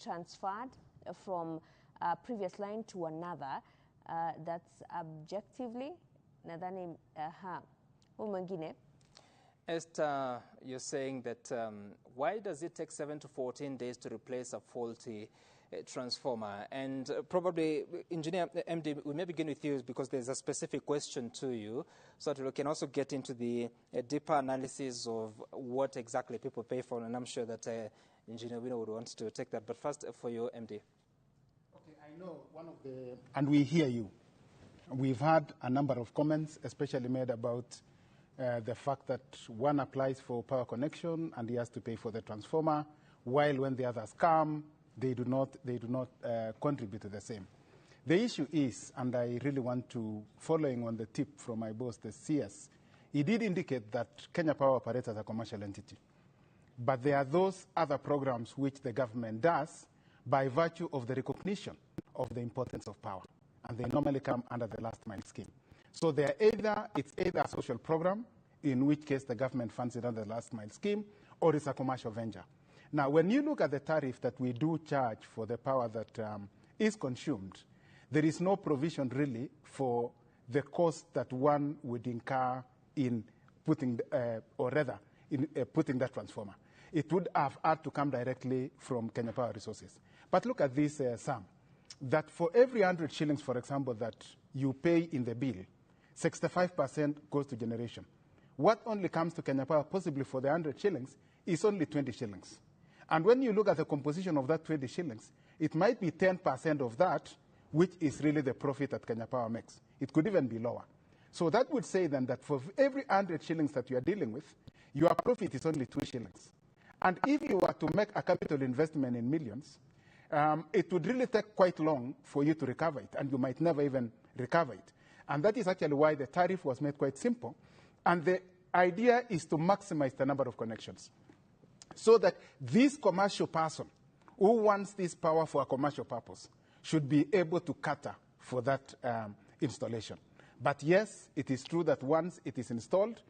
transferred from a previous line to another. That's objectively. Nadhani, mwingine. Esther, you're saying that why does it take 7 to 14 days to replace a faulty transformer? And probably, Engineer MD, we may begin with you because there's a specific question to you, so that we can also get into the deeper analysis of what exactly people pay for, and I'm sure that Engineer Wino would want to take that. But first, for you, MD. Okay, I know one of the, and we hear you. We've had a number of comments, especially made about the fact that one applies for power connection and he has to pay for the transformer, while when the others come, they do not contribute to the same. The issue is, and I really want to, following on the tip from my boss, the CS, he did indicate that Kenya Power operates as a commercial entity. But there are those other programs which the government does by virtue of the recognition of the importance of power. And they normally come under the last mile scheme. So it's either a social program, in which case the government funds it under the last mile scheme, or it's a commercial venture. Now, when you look at the tariff that we do charge for the power that is consumed, there is no provision really for the cost that one would incur in putting, putting that transformer. It would have had to come directly from Kenya Power Resources. But look at this sum, that for every 100 shillings, for example, that you pay in the bill, 65% goes to generation. What only comes to Kenya Power, possibly for the 100 shillings, is only 20 shillings. And when you look at the composition of that 20 shillings, it might be 10% of that, which is really the profit that Kenya Power makes. It could even be lower. So that would say then that for every 100 shillings that you are dealing with, your profit is only 2 shillings. And if you were to make a capital investment in millions, it would really take quite long for you to recover it, and you might never even recover it. And that is actually why the tariff was made quite simple. And the idea is to maximize the number of connections, so that this commercial person who wants this power for a commercial purpose should be able to cater for that installation. But yes, it is true that once it is installed,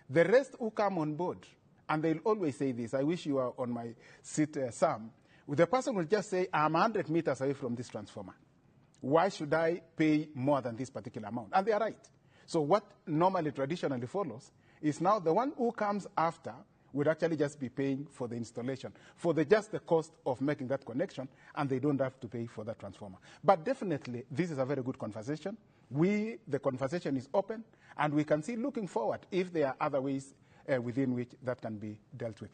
the rest who come on board, and they'll always say this, I wish you were on my seat, Sam, the person will just say, I'm 100 meters away from this transformer. Why should I pay more than this particular amount? And they are right. So what normally, traditionally follows is now the one who comes after would actually just be paying for the installation, for just the cost of making that connection, and they don't have to pay for that transformer. But definitely, this is a very good conversation. The conversation is open, and we can see looking forward if there are other ways within which that can be dealt with.